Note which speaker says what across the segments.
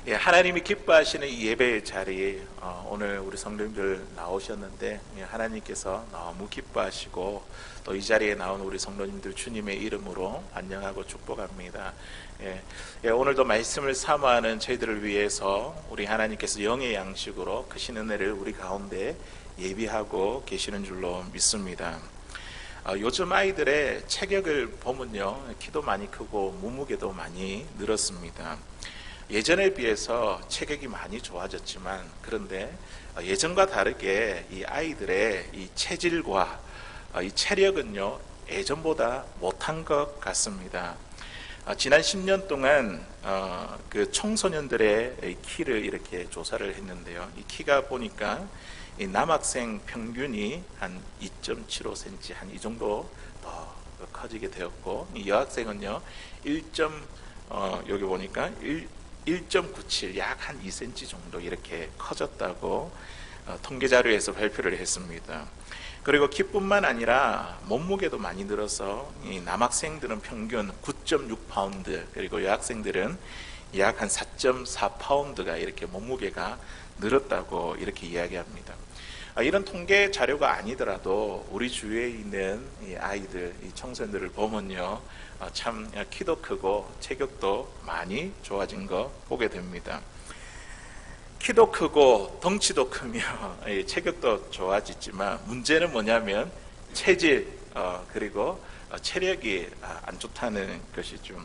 Speaker 1: 예, 하나님이 기뻐하시는 이 예배의 자리에 오늘 우리 성도님들 나오셨는데 하나님께서 너무 기뻐하시고 또 이 자리에 나온 우리 성도님들 주님의 이름으로 환영하고 축복합니다. 오늘도 말씀을 사모하는 저희들을 위해서 우리 하나님께서 영의 양식으로 크신 은혜를 우리 가운데 예비하고 계시는 줄로 믿습니다. 요즘 아이들의 체격을 보면요, 키도 많이 크고 몸무게도 많이 늘었습니다. 예전에 비해서 체격이 많이 좋아졌지만, 그런데 예전과 다르게 이 아이들의 이 체질과 이 체력은요, 예전보다 못한 것 같습니다. 지난 10년 동안 그 청소년들의 키를 이렇게 조사를 했는데요. 이 키가 보니까 이 남학생 평균이 한 2.75cm 한 이 정도 더 커지게 되었고, 이 여학생은요 여기 보니까 1.97 약 한 2cm 정도 이렇게 커졌다고 통계 자료에서 발표를 했습니다. 그리고 키뿐만 아니라 몸무게도 많이 늘어서 이 남학생들은 평균 9.6파운드, 그리고 여학생들은 약 한 4.4파운드가 이렇게 몸무게가 늘었다고 이렇게 이야기합니다. 이런 통계 자료가 아니더라도 우리 주위에 있는 이 아이들, 이 청소년들을 보면요, 참 키도 크고 체격도 많이 좋아진 거 보게 됩니다. 키도 크고 덩치도 크며 체격도 좋아지지만 문제는 뭐냐면 체질 그리고 체력이 안 좋다는 것이죠.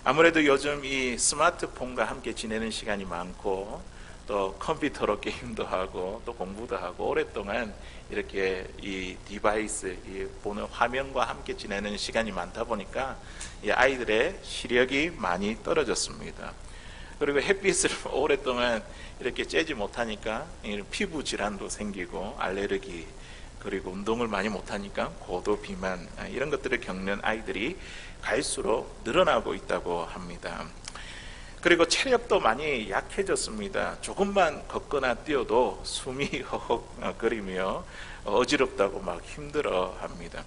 Speaker 1: 아무래도 요즘 이 스마트폰과 함께 지내는 시간이 많고 또 컴퓨터로 게임도 하고 또 공부도 하고 오랫동안 이렇게 이 디바이스, 이 보는 화면과 함께 지내는 시간이 많다 보니까 이 아이들의 시력이 많이 떨어졌습니다. 그리고 햇빛을 오랫동안 이렇게 쬐지 못하니까 피부 질환도 생기고 알레르기, 그리고 운동을 많이 못하니까 고도 비만, 이런 것들을 겪는 아이들이 갈수록 늘어나고 있다고 합니다. 그리고 체력도 많이 약해졌습니다. 조금만 걷거나 뛰어도 숨이 허헉거리며 어지럽다고 막 힘들어 합니다.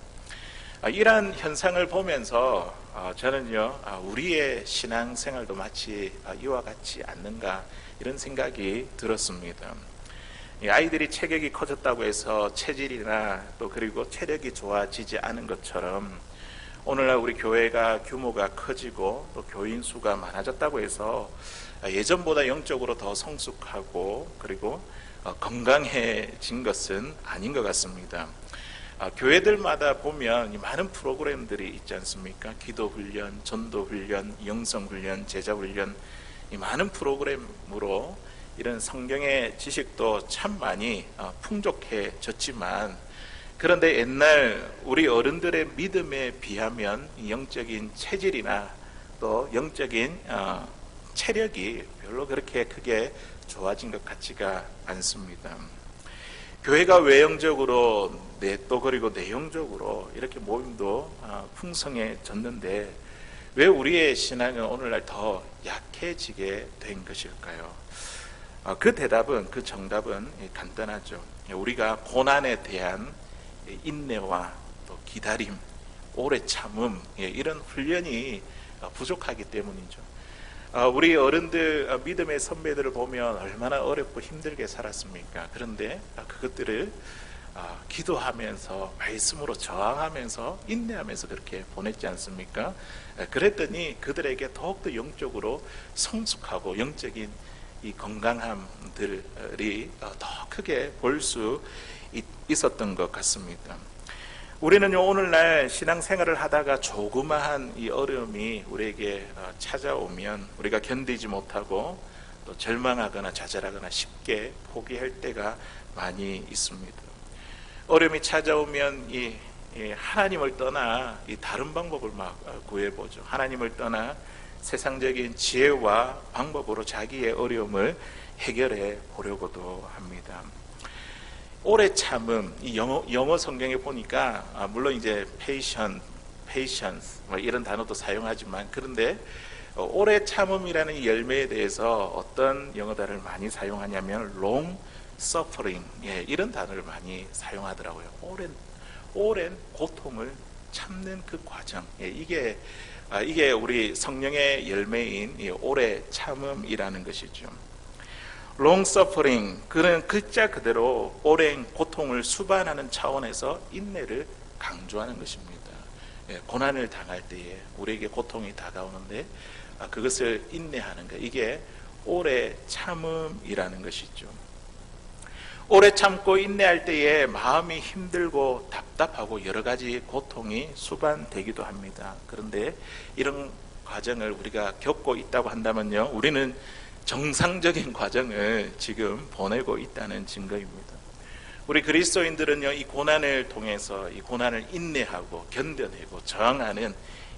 Speaker 1: 이러한 현상을 보면서 저는요, 우리의 신앙생활도 마치 이와 같지 않는가, 이런 생각이 들었습니다. 아이들이 체격이 커졌다고 해서 체질이나 또 그리고 체력이 좋아지지 않은 것처럼 오늘날 우리 교회가 규모가 커지고 또 교인 수가 많아졌다고 해서 예전보다 영적으로 더 성숙하고 그리고 건강해진 것은 아닌 것 같습니다. 교회들마다 보면 많은 프로그램들이 있지 않습니까? 기도 훈련, 전도 훈련, 영성 훈련, 제자 훈련, 이 많은 프로그램으로 이런 성경의 지식도 참 많이 풍족해졌지만, 그런데 옛날 우리 어른들의 믿음에 비하면 영적인 체질이나 또 영적인 체력이 별로 그렇게 크게 좋아진 것 같지가 않습니다. 교회가 외형적으로 또 그리고 내용적으로 이렇게 모임도 풍성해졌는데 왜 우리의 신앙은 오늘날 더 약해지게 된 것일까요? 그 대답은, 그 정답은 간단하죠. 우리가 고난에 대한 인내와 또 기다림, 오래 참음, 이런 훈련이 부족하기 때문이죠. 우리 어른들, 믿음의 선배들을 보면 얼마나 어렵고 힘들게 살았습니까? 그런데 그것들을 기도하면서 말씀으로 저항하면서 인내하면서 그렇게 보냈지 않습니까? 그랬더니 그들에게 더욱더 영적으로 성숙하고 영적인 이 건강함들이 더 크게 볼 수 있었던 것 같습니다. 우리는요, 오늘날 신앙생활을 하다가 조그마한 이 어려움이 우리에게 찾아오면 우리가 견디지 못하고 또 절망하거나 좌절하거나 쉽게 포기할 때가 많이 있습니다. 어려움이 찾아오면 이 하나님을 떠나 이 다른 방법을 막 구해보죠. 하나님을 떠나 세상적인 지혜와 방법으로 자기의 어려움을 해결해 보려고도 합니다. 오래 참음, 이 영어 성경에 보니까 물론 이제 patience 이런 단어도 사용하지만, 그런데 오래 참음이라는 이 열매에 대해서 어떤 영어 단어를 많이 사용하냐면 long suffering, 이런 단어를 많이 사용하더라고요. 오랜 고통을 참는 그 과정, 이게 이게 우리 성령의 열매인 이 오래 참음이라는 것이죠. long suffering, 그는 글자 그대로 오랜 고통을 수반하는 차원에서 인내를 강조하는 것입니다. 고난을 당할 때에 우리에게 고통이 다가오는데 그것을 인내하는 것, 이게 오래 참음이라는 것이죠. 오래 참고 인내할 때에 마음이 힘들고 답답하고 여러 가지 고통이 수반되기도 합니다. 그런데 이런 과정을 우리가 겪고 있다고 한다면요, 우리는 정상적인 과정을 지금 보내고 있다는 증거입니다. 우리 그리스도인들은요, 이 고난을 통해서 이 고난을 인내하고 견뎌내고 저항하는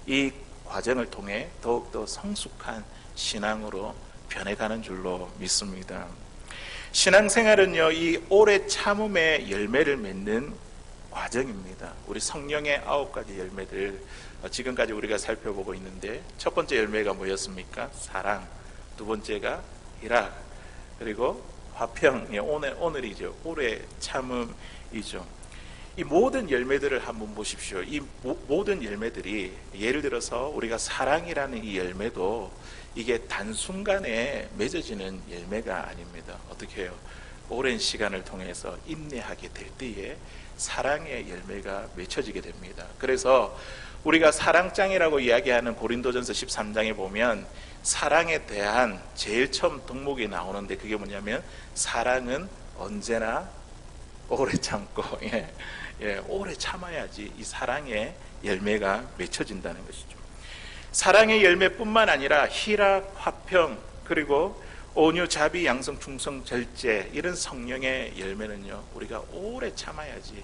Speaker 1: 이 과정을 통해 더욱더 성숙한 신앙으로 변해가는 줄로 믿습니다. 신앙생활은요, 이 오래 참음의 열매를 맺는 과정입니다. 우리 성령의 9가지 열매들 지금까지 우리가 살펴보고 있는데, 첫 번째 열매가 뭐였습니까? 사랑, 두 번째가 희락, 그리고 화평, 오늘이죠. 오래 참음이죠. 이 모든 열매들을 한번 보십시오. 이 모든 열매들이, 예를 들어서 우리가 사랑이라는 이 열매도 이게 단순간에 맺어지는 열매가 아닙니다. 어떻게 해요? 오랜 시간을 통해서 인내하게 될 때에 사랑의 열매가 맺혀지게 됩니다. 그래서 우리가 사랑장이라고 이야기하는 고린도전서 13장에 보면 사랑에 대한 제일 처음 덕목이 나오는데, 그게 뭐냐면 사랑은 언제나 오래 참고 오래 참아야지 이 사랑의 열매가 맺혀진다는 것이죠. 사랑의 열매뿐만 아니라 희락, 화평, 그리고 온유, 자비, 양성, 충성, 절제, 이런 성령의 열매는요, 우리가 오래 참아야지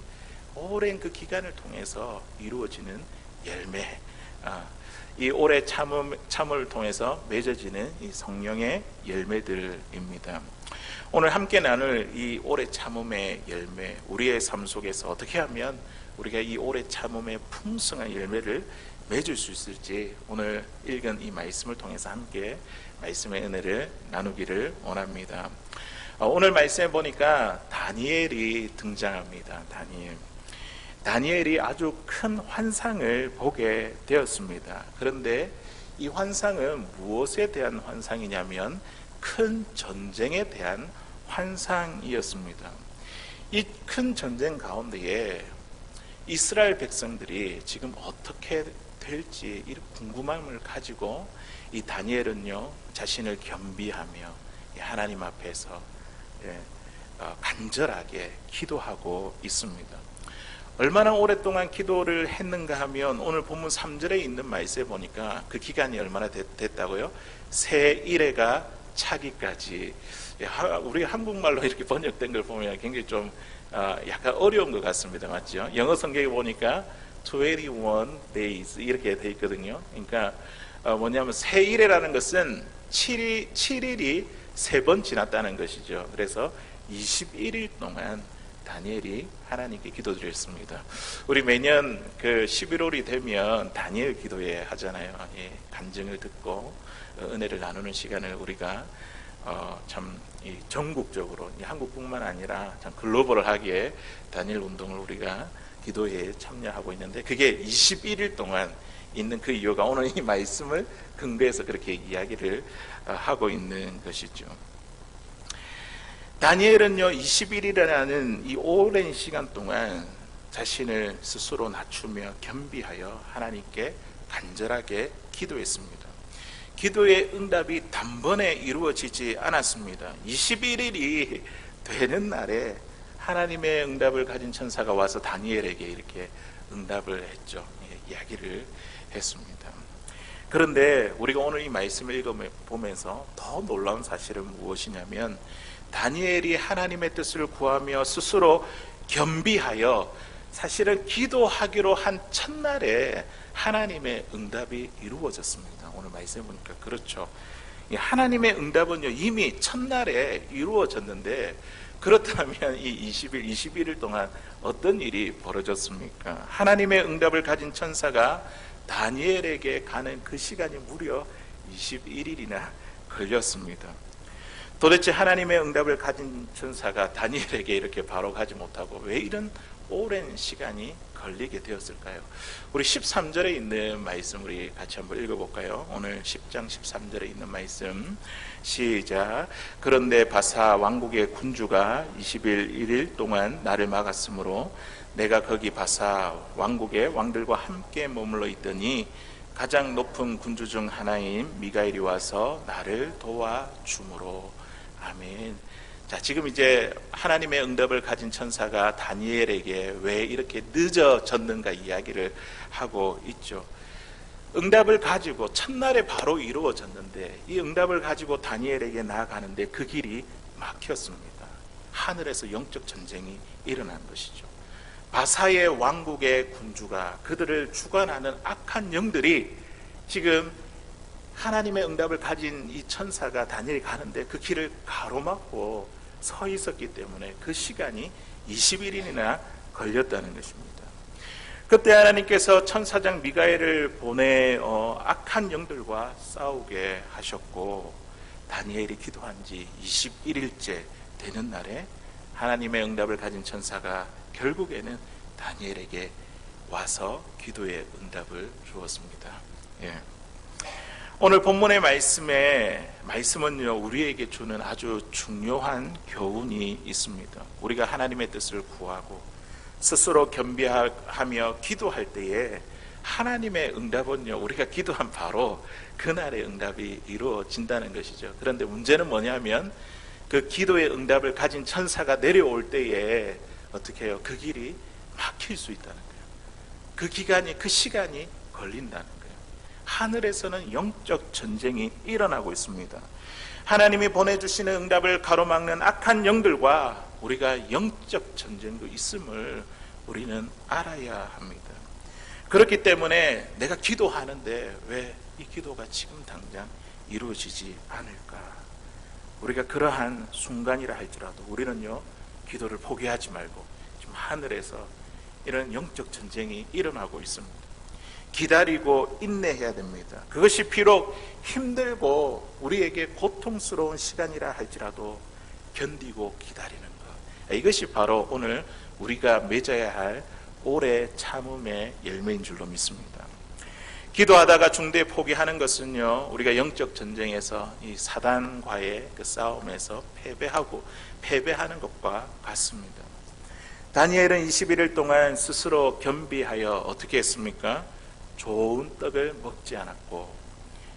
Speaker 1: 오랜 그 기간을 통해서 이루어지는 열매, 이 오래 참을 통해서 맺어지는 이 성령의 열매들입니다. 오늘 함께 나눌 이 오래 참음의 열매, 우리의 삶 속에서 어떻게 하면 우리가 이 오래 참음의 풍성한 열매를 맺을 수 있을지, 오늘 읽은 이 말씀을 통해서 함께 말씀의 은혜를 나누기를 원합니다. 오늘 말씀에 보니까 다니엘이 등장합니다. 다니엘이 아주 큰 환상을 보게 되었습니다. 그런데 이 환상은 무엇에 대한 환상이냐면 큰 전쟁에 대한 환상이었습니다. 이 큰 전쟁 가운데에 이스라엘 백성들이 지금 어떻게 될지 이 궁금함을 가지고 이 다니엘은요, 자신을 겸비하며 하나님 앞에서 간절하게 기도하고 있습니다. 얼마나 오랫동안 기도를 했는가 하면 오늘 본문 3절에 있는 말씀에 보니까 그 기간이 얼마나 됐다고요? 새 일해가 차기까지. 우리 한국말로 이렇게 번역된 걸 보면 굉장히 좀 약간 어려운 것 같습니다. 맞죠? 영어 성경에 보니까 21 days 이렇게 돼 있거든요. 그러니까 뭐냐면 새 일해라는 것은 7일이 3번 지났다는 것이죠. 그래서 21일 동안 다니엘이 하나님께 기도드렸습니다. 우리 매년 그 11월이 되면 다니엘 기도회 하잖아요. 간증을 듣고 은혜를 나누는 시간을 우리가 참 전국적으로, 한국뿐만 아니라 참 글로벌하게 다니엘 운동을 우리가 기도회에 참여하고 있는데, 그게 21일 동안 있는 그 이유가 오늘 이 말씀을 근거해서 그렇게 이야기를 하고 있는 것이죠. 다니엘은요, 21일이라는 이 오랜 시간 동안 자신을 스스로 낮추며 겸비하여 하나님께 간절하게 기도했습니다. 기도의 응답이 단번에 이루어지지 않았습니다. 21일이 되는 날에 하나님의 응답을 가진 천사가 와서 다니엘에게 이렇게 응답을 했죠. 이야기를 했습니다. 그런데 우리가 오늘 이 말씀을 읽어보면서 더 놀라운 사실은 무엇이냐면, 다니엘이 하나님의 뜻을 구하며 스스로 겸비하여 사실은 기도하기로 한 첫날에 하나님의 응답이 이루어졌습니다. 오늘 말씀 보니까 그렇죠. 하나님의 응답은요, 이미 첫날에 이루어졌는데, 그렇다면 이 21일 동안 어떤 일이 벌어졌습니까? 하나님의 응답을 가진 천사가 다니엘에게 가는 그 시간이 무려 21일이나 걸렸습니다. 도대체 하나님의 응답을 가진 천사가 다니엘에게 이렇게 바로 가지 못하고 왜 이런 오랜 시간이 걸리게 되었을까요? 우리 13절에 있는 말씀 우리 같이 한번 읽어볼까요? 오늘 10장 13절에 있는 말씀 시작. 그런데 바사 왕국의 군주가 21일 동안 나를 막았으므로 내가 거기 바사 왕국의 왕들과 함께 머물러 있더니 가장 높은 군주 중 하나인 미가엘이 와서 나를 도와주므로. 아멘. 자, 지금 이제 하나님의 응답을 가진 천사가 다니엘에게 왜 이렇게 늦어졌는가 이야기를 하고 있죠. 응답을 가지고 첫날에 바로 이루어졌는데 이 응답을 가지고 다니엘에게 나아가는데 그 길이 막혔습니다. 하늘에서 영적 전쟁이 일어난 것이죠. 바사의 왕국의 군주가 그들을 주관하는 악한 영들이 지금 하나님의 응답을 가진 이 천사가 다니엘이 가는데 그 길을 가로막고 서 있었기 때문에 그 시간이 20일이나 걸렸다는 것입니다. 그때 하나님께서 천사장 미가엘을 보내 악한 영들과 싸우게 하셨고 다니엘이 기도한 지 21일째 되는 날에 하나님의 응답을 가진 천사가 결국에는 다니엘에게 와서 기도의 응답을 주었습니다. 예. 오늘 본문의 말씀은요, 우리에게 주는 아주 중요한 교훈이 있습니다. 우리가 하나님의 뜻을 구하고 스스로 겸비하며 기도할 때에 하나님의 응답은요, 우리가 기도한 바로 그날의 응답이 이루어진다는 것이죠. 그런데 문제는 뭐냐면 그 기도의 응답을 가진 천사가 내려올 때에 어떻게 해요? 그 길이 막힐 수 있다는 거예요. 그 기간이, 그 시간이 걸린다는 거예요. 하늘에서는 영적 전쟁이 일어나고 있습니다. 하나님이 보내주시는 응답을 가로막는 악한 영들과 우리가 영적 전쟁도 있음을 우리는 알아야 합니다. 그렇기 때문에 내가 기도하는데 왜 이 기도가 지금 당장 이루어지지 않을까? 우리가 그러한 순간이라 할지라도 우리는요, 기도를 포기하지 말고 지금 하늘에서 이런 영적 전쟁이 일어나고 있습니다. 기다리고 인내해야 됩니다. 그것이 비록 힘들고 우리에게 고통스러운 시간이라 할지라도 견디고 기다리는 것, 이것이 바로 오늘 우리가 맺어야 할 오래 참음의 열매인 줄로 믿습니다. 기도하다가 중대 포기하는 것은요, 우리가 영적 전쟁에서 이 사단과의 그 싸움에서 패배하는 것과 같습니다. 다니엘은 21일 동안 스스로 겸비하여 어떻게 했습니까? 좋은 떡을 먹지 않았고,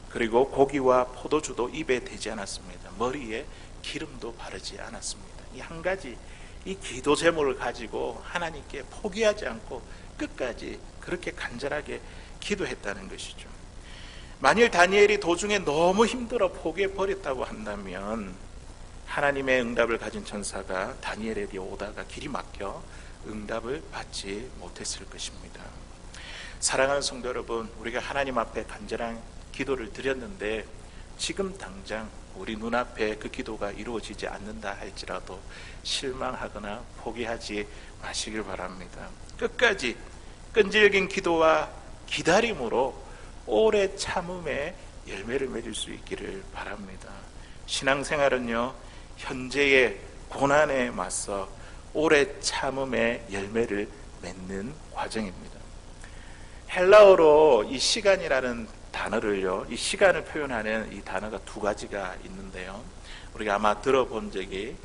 Speaker 1: 그리고 고기와 포도주도 입에 대지 않았습니다. 머리에 기름도 바르지 않았습니다. 이 한 가지, 이 기도 제목을 가지고 하나님께 포기하지 않고 끝까지 그렇게 간절하게 기도했다는 것이죠. 만일 다니엘이 도중에 너무 힘들어 포기해버렸다고 한다면 하나님의 응답을 가진 천사가 다니엘에게 오다가 길이 막혀 응답을 받지 못했을 것입니다. 사랑하는 성도 여러분, 우리가 하나님 앞에 간절한 기도를 드렸는데 지금 당장 우리 눈앞에 그 기도가 이루어지지 않는다 할지라도 실망하거나 포기하지 마시길 바랍니다. 끝까지 끈질긴 기도와 기다림으로 오래 참음의 열매를 맺을 수 있기를 바랍니다. 신앙생활은요, 현재의 고난에 맞서 오래 참음의 열매를 맺는 과정입니다. 헬라어로 이 시간이라는 단어를요, 이 시간을 표현하는 이 단어가 두 가지가 있는데요, 우리가 아마 들어본 적이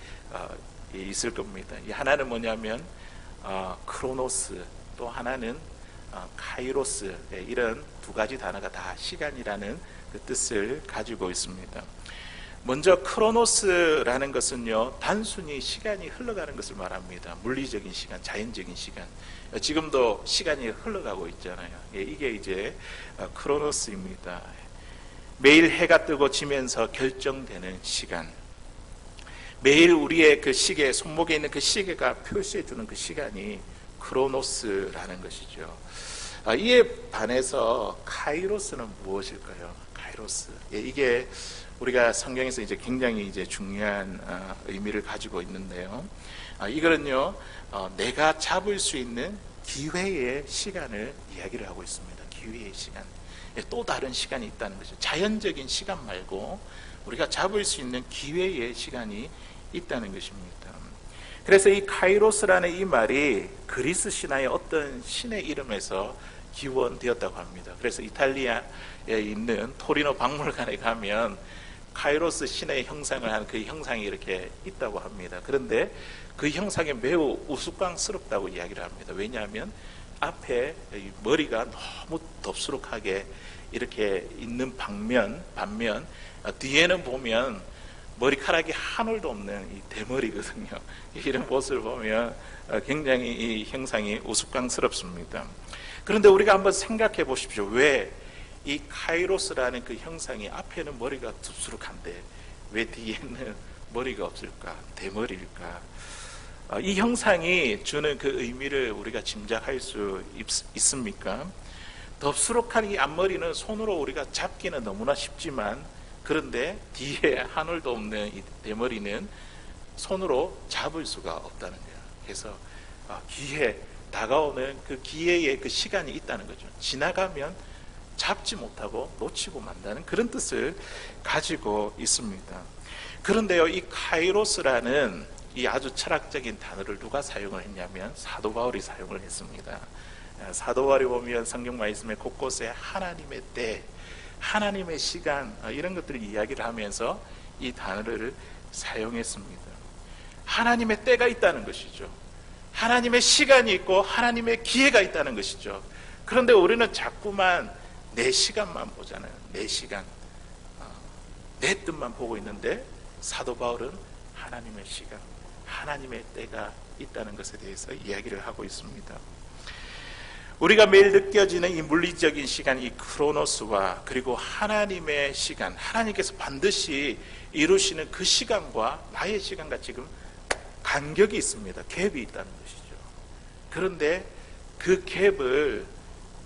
Speaker 1: 있을 겁니다. 이 하나는 뭐냐면 크로노스, 또 하나는 카이로스, 이런 두 가지 단어가 다 시간이라는 그 뜻을 가지고 있습니다. 먼저 크로노스라는 것은요, 단순히 시간이 흘러가는 것을 말합니다. 물리적인 시간, 자연적인 시간. 지금도 시간이 흘러가고 있잖아요. 이게 이제 크로노스입니다. 매일 해가 뜨고 지면서 결정되는 시간, 매일 우리의 그 시계, 손목에 있는 그 시계가 표시해 주는 그 시간이 크로노스라는 것이죠. 이에 반해서 카이로스는 무엇일까요? 카이로스. 이게 우리가 성경에서 이제 굉장히 이제 중요한 의미를 가지고 있는데요. 이거는요, 내가 잡을 수 있는 기회의 시간을 이야기를 하고 있습니다. 기회의 시간. 또 다른 시간이 있다는 거죠. 자연적인 시간 말고 우리가 잡을 수 있는 기회의 시간이 있다는 것입니다. 그래서 이 카이로스라는 이 말이 그리스 신화의 어떤 신의 이름에서 기원되었다고 합니다. 그래서 이탈리아에 있는 토리노 박물관에 가면 카이로스 신의 형상을 하는 그 형상이 이렇게 있다고 합니다. 그런데 그 형상이 매우 우스꽝스럽다고 이야기를 합니다. 왜냐하면 앞에 머리가 너무 덥수룩하게 이렇게 있는 반면 뒤에는 보면 머리카락이 한 올도 없는 이 대머리거든요. 이런 모습을 보면 굉장히 이 형상이 우스꽝스럽습니다. 그런데 우리가 한번 생각해 보십시오. 왜 이 카이로스라는 그 형상이 앞에는 머리가 덥수룩한데 왜 뒤에는 머리가 없을까? 대머리일까? 이 형상이 주는 그 의미를 우리가 짐작할 수 있습니까? 덥수룩한 이 앞머리는 손으로 우리가 잡기는 너무나 쉽지만, 그런데 뒤에 한 올도 없는 이 대머리는 손으로 잡을 수가 없다는 거예요. 그래서 기회, 다가오는 그 기회의 그 시간이 있다는 거죠. 지나가면 잡지 못하고 놓치고 만다는 그런 뜻을 가지고 있습니다. 그런데요, 이 카이로스라는 이 아주 철학적인 단어를 누가 사용을 했냐면 사도 바울이 사용을 했습니다. 사도 바울이 보면 성경 말씀에 곳곳에 하나님의 때, 하나님의 시간, 이런 것들을 이야기를 하면서 이 단어를 사용했습니다. 하나님의 때가 있다는 것이죠. 하나님의 시간이 있고 하나님의 기회가 있다는 것이죠. 그런데 우리는 자꾸만 내 시간만 보잖아요. 내 시간, 내 뜻만 보고 있는데 사도 바울은 하나님의 시간, 하나님의 때가 있다는 것에 대해서 이야기를 하고 있습니다. 우리가 매일 느껴지는 이 물리적인 시간, 이 크로노스와 그리고 하나님의 시간, 하나님께서 반드시 이루시는 그 시간과 나의 시간과 지금 간격이 있습니다. 갭이 있다는 것이죠. 그런데 그 갭을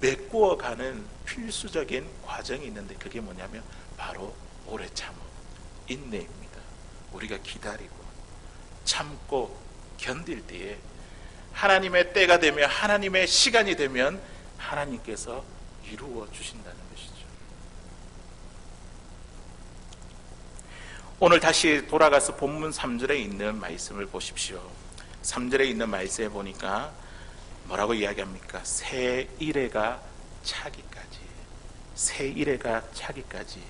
Speaker 1: 메꾸어가는 필수적인 과정이 있는데 그게 뭐냐면 바로 오래 참음, 인내입니다. 우리가 기다리고 참고 견딜 때에 하나님의 때가 되면, 하나님의 시간이 되면 하나님께서 이루어 주신다는 것이죠. 오늘 다시 돌아가서 본문 3절에 있는 말씀을 보십시오. 3절에 있는 말씀에 보니까 뭐라고 이야기합니까? 새 이래가 차기까지, 새 이래가 차기까지.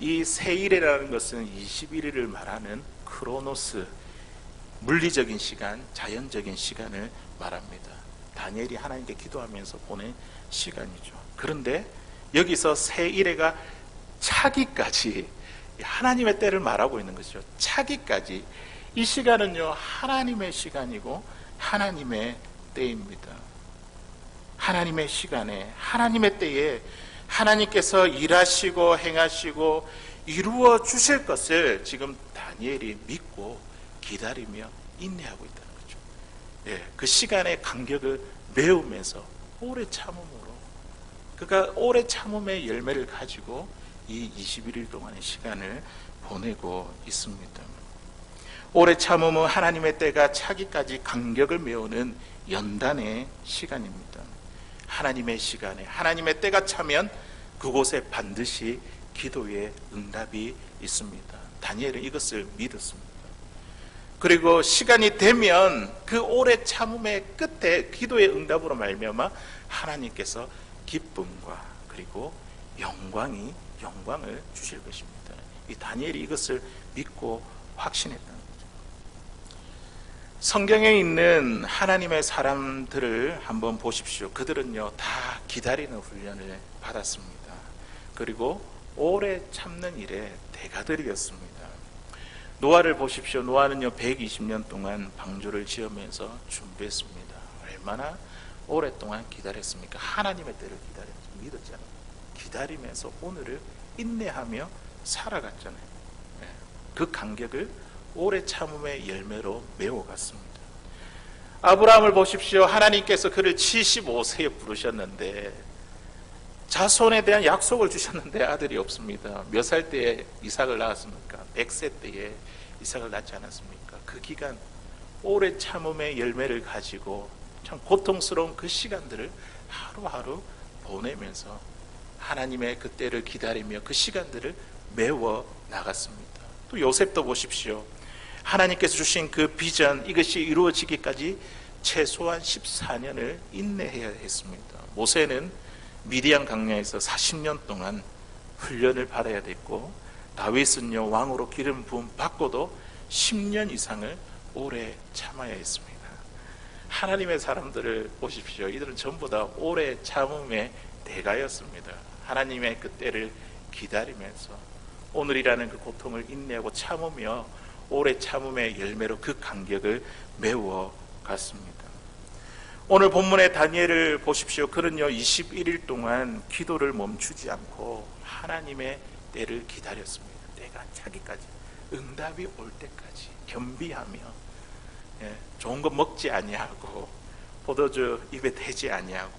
Speaker 1: 이 새 이래라는 것은 21일을 말하는 크로노스, 물리적인 시간, 자연적인 시간을 말합니다. 다니엘이 하나님께 기도하면서 보낸 시간이죠. 그런데 여기서 새 이래가 차기까지, 하나님의 때를 말하고 있는 것이죠. 차기까지. 이 시간은요, 하나님의 시간이고 하나님의 때입니다. 하나님의 시간에, 하나님의 때에 하나님께서 일하시고 행하시고 이루어 주실 것을 지금 다니엘이 믿고 기다리며 인내하고 있다는 거죠. 그 시간의 간격을 메우면서 오래 참음으로, 그가 오래 참음의 열매를 가지고 이 21일 동안의 시간을 보내고 있습니다. 오래 참음은 하나님의 때가 차기까지 간격을 메우는 연단의 시간입니다. 하나님의 시간에, 하나님의 때가 차면 그곳에 반드시 기도의 응답이 있습니다. 다니엘은 이것을 믿었습니다. 그리고 시간이 되면 그 오래 참음의 끝에 기도의 응답으로 말미암아 하나님께서 기쁨과 그리고 영광을 주실 것입니다. 이 다니엘이 이것을 믿고 확신했다는 거죠. 성경에 있는 하나님의 사람들을 한번 보십시오. 그들은요, 다 기다리는 훈련을 받았습니다. 그리고 오래 참는 일에 대가들이었습니다. 노아를 보십시오. 노아는요, 120년 동안 방주를 지으면서 준비했습니다. 얼마나 오랫동안 기다렸습니까? 하나님의 때를 믿었잖아요. 기다리면서 오늘을 인내하며 살아갔잖아요. 그 간격을 오래 참음의 열매로 메워갔습니다. 아브라함을 보십시오. 하나님께서 그를 75세에 부르셨는데 자손에 대한 약속을 주셨는데 아들이 없습니다. 몇 살 때에 이삭을 낳았습니까? 100세 때에 이삭을 낳지 않았습니까? 그 기간 오래 참음의 열매를 가지고 참 고통스러운 그 시간들을 하루하루 보내면서 하나님의 그 때를 기다리며 그 시간들을 메워 나갔습니다. 또 요셉도 보십시오. 하나님께서 주신 그 비전, 이것이 이루어지기까지 최소한 14년을 인내해야 했습니다. 모세는 미디안 광야에서 40년 동안 훈련을 받아야 됐고, 다윗은요 왕으로 기름 부음 받고도 10년 이상을 오래 참아야 했습니다. 하나님의 사람들을 보십시오. 이들은 전부 다 오래 참음의 대가였습니다. 하나님의 그 때를 기다리면서 오늘이라는 그 고통을 인내하고 참으며 오래 참음의 열매로 그 간격을 메워 갔습니다. 오늘 본문의 다니엘을 보십시오. 그는요 21일 동안 기도를 멈추지 않고 하나님의 때를 기다렸습니다. 때가 차기까지, 응답이 올 때까지 겸비하며, 좋은 거 먹지 아니하고 포도주 입에 대지 아니하고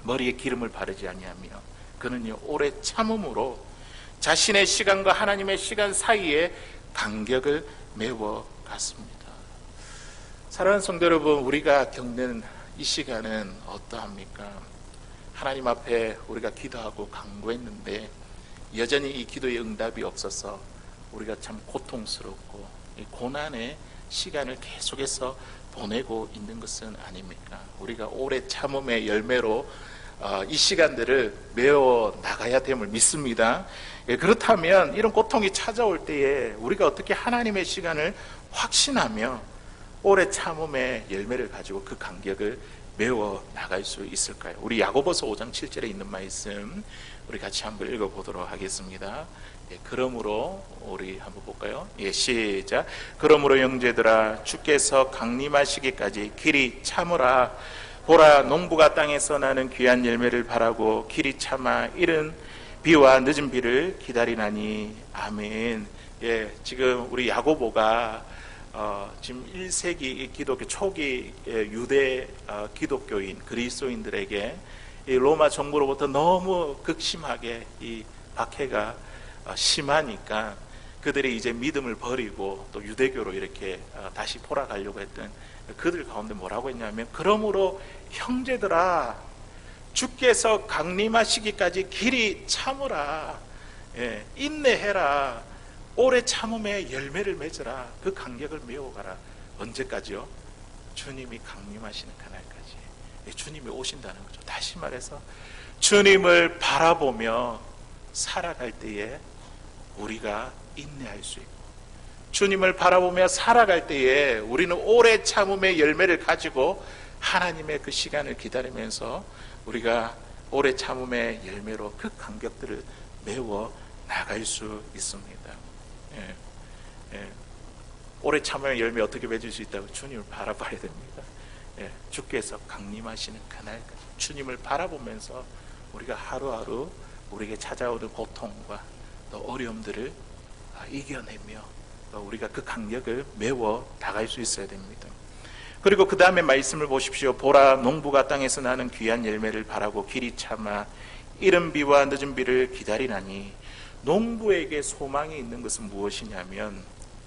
Speaker 1: 머리에 기름을 바르지 아니하며 그는요 오래 참음으로 자신의 시간과 하나님의 시간 사이에 간격을 메워 갔습니다. 사랑하는 성도 여러분, 우리가 겪는 이 시간은 어떠합니까? 하나님 앞에 우리가 기도하고 간구했는데 여전히 이 기도의 응답이 없어서 우리가 참 고통스럽고 이 고난의 시간을 계속해서 보내고 있는 것은 아닙니까? 우리가 오래 참음의 열매로 이 시간들을 메워 나가야 됨을 믿습니다. 그렇다면 이런 고통이 찾아올 때에 우리가 어떻게 하나님의 시간을 확신하며 오래 참음의 열매를 가지고 그 간격을 메워 나갈 수 있을까요? 우리 야고보서 5장 7절에 있는 말씀 우리 같이 한번 읽어보도록 하겠습니다. 그러므로 우리 한번 볼까요? 시작. 그러므로 형제들아 주께서 강림하시기까지 길이 참으라. 보라 농부가 땅에서 나는 귀한 열매를 바라고 길이 참아 이른 비와 늦은 비를 기다리나니. 아멘. 지금 우리 야고보가 지금 1세기 기독교 초기 유대 기독교인 그리스도인들에게 이 로마 정부로부터 너무 극심하게 이 박해가 심하니까 그들이 이제 믿음을 버리고 또 유대교로 이렇게 다시 돌아가려고 했던 그들 가운데 뭐라고 했냐면, 그러므로 형제들아 주께서 강림하시기까지 길이 참으라. 인내해라. 오래 참음의 열매를 맺으라. 그 간격을 메워가라. 언제까지요? 주님이 강림하시는 그날까지. 주님이 오신다는 거죠. 다시 말해서 주님을 바라보며 살아갈 때에 우리가 인내할 수 있고, 주님을 바라보며 살아갈 때에 우리는 오래 참음의 열매를 가지고 하나님의 그 시간을 기다리면서 우리가 오래 참음의 열매로 그 간격들을 메워 나갈 수 있습니다. 오래 참음의 열매 어떻게 맺을 수 있다고? 주님을 바라봐야 됩니다. 주께서 강림하시는 그날까지 주님을 바라보면서 우리가 하루하루 우리에게 찾아오는 고통과 또 어려움들을 이겨내며 우리가 그 간격을 메워 나갈 수 있어야 됩니다. 그리고 그 다음에 말씀을 보십시오. 보라 농부가 땅에서 나는 귀한 열매를 바라고 길이 참아 이른 비와 늦은 비를 기다리나니. 농부에게 소망이 있는 것은 무엇이냐면,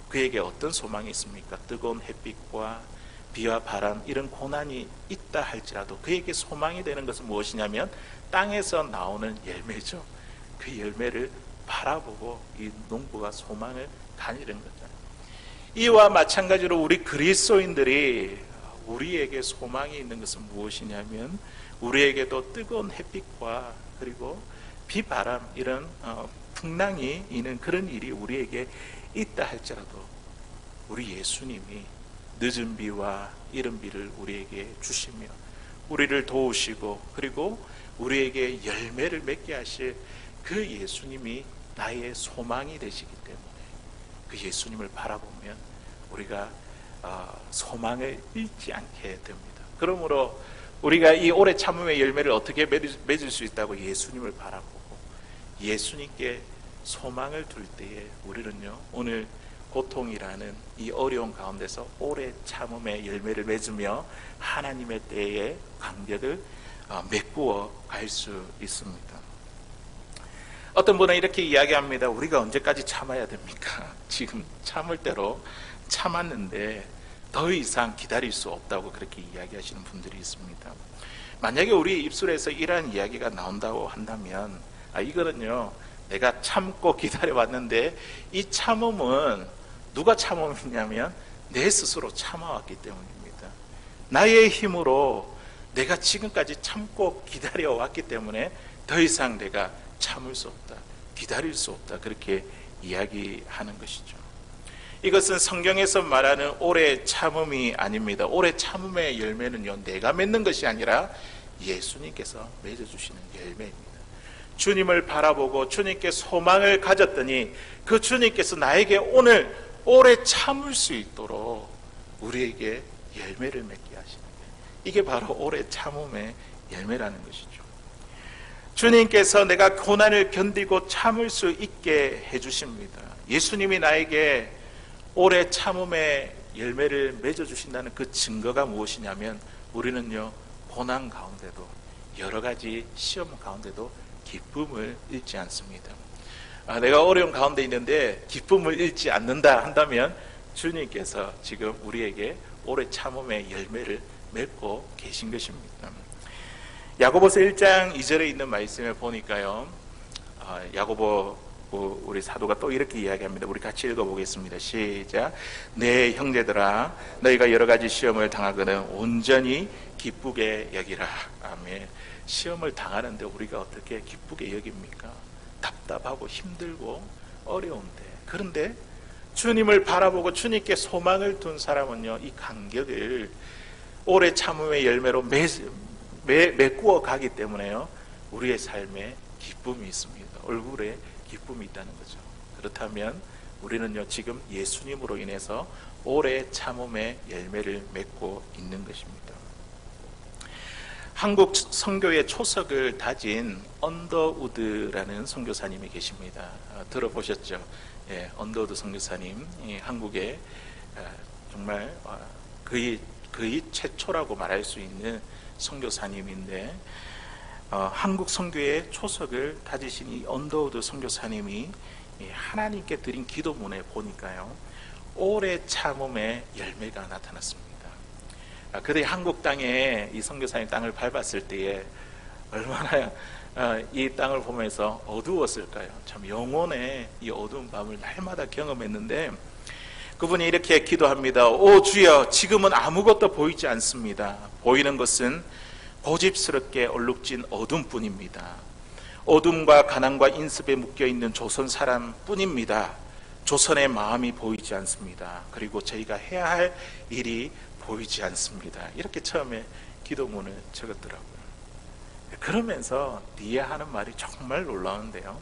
Speaker 1: 그에게 어떤 소망이 있습니까? 뜨거운 햇빛과 비와 바람, 이런 고난이 있다 할지라도 그에게 소망이 되는 것은 무엇이냐면 땅에서 나오는 열매죠. 그 열매를 바라보고 이 농부가 소망을 가지는 거죠. 이와 마찬가지로 우리 그리스도인들이 우리에게 소망이 있는 것은 무엇이냐면, 우리에게도 뜨거운 햇빛과 그리고 비바람, 이런 풍랑이 있는 그런 일이 우리에게 있다 할지라도 우리 예수님이 늦은 비와 이른 비를 우리에게 주시며 우리를 도우시고 그리고 우리에게 열매를 맺게 하실 그 예수님이 나의 소망이 되시기 때문에 그 예수님을 바라보면 우리가 소망을 잃지 않게 됩니다. 그러므로 우리가 이 오래 참음의 열매를 어떻게 맺을 수 있다고? 예수님을 바라보고 예수님께 소망을 둘 때에 우리는요 오늘 고통이라는 이 어려운 가운데서 오래 참음의 열매를 맺으며 하나님의 때에 간격을 메꾸어 갈 수 있습니다. 어떤 분은 이렇게 이야기합니다. 우리가 언제까지 참아야 됩니까? 지금 참을 대로 참았는데 더 이상 기다릴 수 없다고 그렇게 이야기하시는 분들이 있습니다. 만약에 우리 입술에서 이러한 이야기가 나온다고 한다면 이거는요 내가 참고 기다려왔는데 이 참음은 누가 참음했냐면 내 스스로 참아왔기 때문입니다. 나의 힘으로 내가 지금까지 참고 기다려왔기 때문에 더 이상 내가 참을 수 없다, 기다릴 수 없다, 그렇게 이야기하는 것이죠. 이것은 성경에서 말하는 오래 참음이 아닙니다. 오래 참음의 열매는요, 내가 맺는 것이 아니라 예수님께서 맺어주시는 열매입니다. 주님을 바라보고 주님께 소망을 가졌더니 그 주님께서 나에게 오늘 오래 참을 수 있도록 우리에게 열매를 맺게 하시는 거예요. 이게 바로 오래 참음의 열매라는 것이죠. 주님께서 내가 고난을 견디고 참을 수 있게 해주십니다. 예수님이 나에게 오래 참음의 열매를 맺어주신다는 그 증거가 무엇이냐면 우리는요, 고난 가운데도 여러 가지 시험 가운데도 기쁨을 잃지 않습니다. 내가 어려운 가운데 있는데 기쁨을 잃지 않는다 한다면 주님께서 지금 우리에게 오래 참음의 열매를 맺고 계신 것입니다. 야고보서 1장 2절에 있는 말씀을 보니까요, 야고보 우리 사도가 또 이렇게 이야기합니다. 우리 같이 읽어보겠습니다. 시작. 내 형제들아, 너희가 여러 가지 시험을 당하거든 온전히 기쁘게 여기라. 아멘. 시험을 당하는데 우리가 어떻게 기쁘게 여깁니까? 답답하고 힘들고 어려운데. 그런데 주님을 바라보고 주님께 소망을 둔 사람은요, 이 간격을 오래 참음의 열매로 메꾸어 가기 때문에요, 우리의 삶에 기쁨이 있습니다. 얼굴에 기쁨이 있다는 거죠. 그렇다면 우리는요, 지금 예수님으로 인해서 오래 참음의 열매를 맺고 있는 것입니다. 한국 선교의 초석을 다진 언더우드라는 선교사님이 계십니다. 들어보셨죠? 예, 언더우드 선교사님, 한국의 정말 거의 최초라고 말할 수 있는 선교사님인데, 한국 선교의 초석을 다지신 이 언더우드 선교사님이 하나님께 드린 기도문에 보니까요, 오래 참음의 열매가 나타났습니다. 그들이 한국 땅에 이 선교사님 땅을 밟았을 때에 얼마나 이 땅을 보면서 어두웠을까요? 참 영혼의 이 어두운 밤을 날마다 경험했는데, 그분이 이렇게 기도합니다. 오 주여, 지금은 아무것도 보이지 않습니다. 보이는 것은 고집스럽게 얼룩진 어둠뿐입니다. 어둠과 가난과 인습에 묶여있는 조선 사람뿐입니다. 조선의 마음이 보이지 않습니다. 그리고 저희가 해야 할 일이 보이지 않습니다. 이렇게 처음에 기도문을 적었더라고요. 그러면서 뒤에 하는 말이 정말 놀라운데요,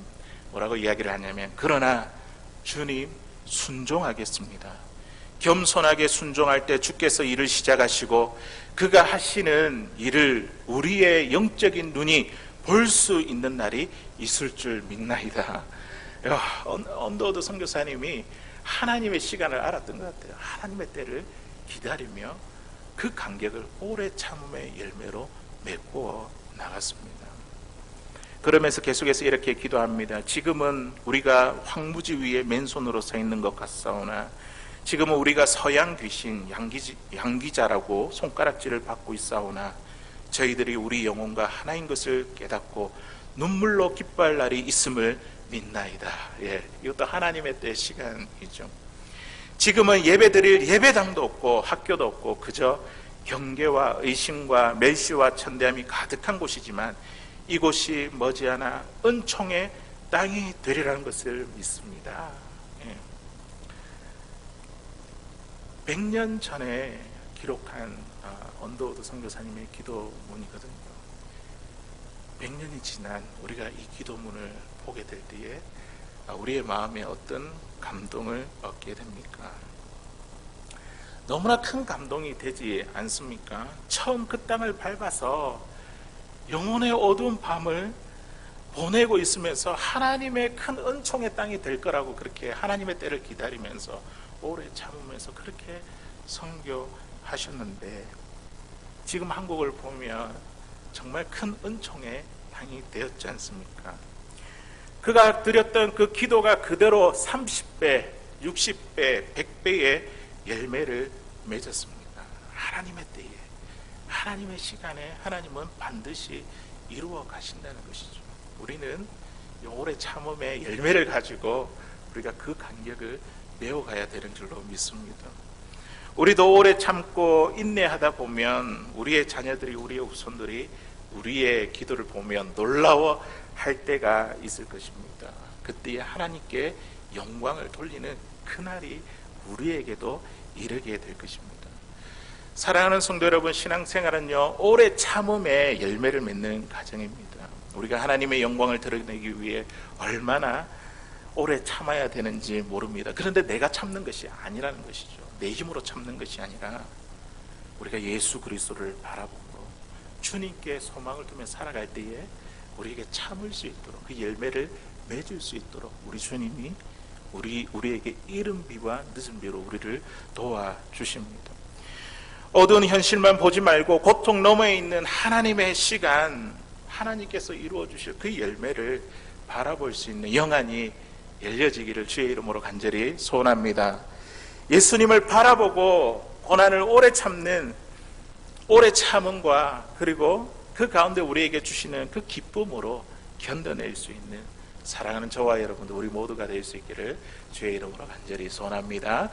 Speaker 1: 뭐라고 이야기를 하냐면, 그러나 주님 순종하겠습니다. 겸손하게 순종할 때 주께서 일을 시작하시고 그가 하시는 일을 우리의 영적인 눈이 볼 수 있는 날이 있을 줄 믿나이다. 언더우드 선교사님이 하나님의 시간을 알았던 것 같아요. 하나님의 때를 기다리며 그 간격을 오래 참음의 열매로 메꾸어 나갔습니다. 그러면서 계속해서 이렇게 기도합니다. 지금은 우리가 황무지 위에 맨손으로 서 있는 것 같사오나 지금은 우리가 서양 귀신 양귀자라고 손가락질을 받고 있사오나 저희들이 우리 영혼과 하나인 것을 깨닫고 눈물로 기뻐할 날이 있음을 믿나이다. 예, 이것도 하나님의 때의 시간이죠. 지금은 예배드릴 예배당도 없고 학교도 없고 그저 경계와 의심과 멸시와 천대함이 가득한 곳이지만 이곳이 머지않아 은총의 땅이 되리라는 것을 믿습니다. 100년 전에 기록한 언더우드 선교사님의 기도문이거든요. 100년이 지난 우리가 이 기도문을 보게 될 때에 우리의 마음에 어떤 감동을 얻게 됩니까? 너무나 큰 감동이 되지 않습니까? 처음 그 땅을 밟아서 영혼의 어두운 밤을 보내고 있으면서 하나님의 큰 은총의 땅이 될 거라고 그렇게 하나님의 때를 기다리면서 오래 참으면서 그렇게 선교하셨는데 지금 한국을 보면 정말 큰 은총의 땅이 되었지 않습니까? 그가 드렸던 그 기도가 그대로 30배, 60배, 100배의 열매를 맺었습니다. 하나님의 때에, 하나님의 시간에 하나님은 반드시 이루어 가신다는 것이죠. 우리는 오래 참음의 열매를 가지고 우리가 그 간격을 배워가야 되는 줄로 믿습니다. 우리도 오래 참고 인내하다 보면 우리의 자녀들이, 우리의 후손들이 우리의 기도를 보면 놀라워할 때가 있을 것입니다. 그때에 하나님께 영광을 돌리는 그날이 우리에게도 이르게 될 것입니다. 사랑하는 성도 여러분, 신앙생활은요, 오래 참음의 열매를 맺는 과정입니다. 우리가 하나님의 영광을 드러내기 위해 얼마나 오래 참아야 되는지 모릅니다. 그런데 내가 참는 것이 아니라는 것이죠. 내 힘으로 참는 것이 아니라 우리가 예수 그리스도를 바라보고 주님께 소망을 두며 살아갈 때에 우리에게 참을 수 있도록, 그 열매를 맺을 수 있도록 우리 주님이 우리에게 이른 비와 늦은 비로 우리를 도와주십니다. 어두운 현실만 보지 말고 고통 너머에 있는 하나님의 시간, 하나님께서 이루어 주실 그 열매를 바라볼 수 있는 영안이 열려지기를 주의 이름으로 간절히 소원합니다. 예수님을 바라보고 고난을 오래 참음과 그리고 그 가운데 우리에게 주시는 그 기쁨으로 견뎌낼 수 있는 사랑하는 저와 여러분들, 우리 모두가 될 수 있기를 주의 이름으로 간절히 소원합니다.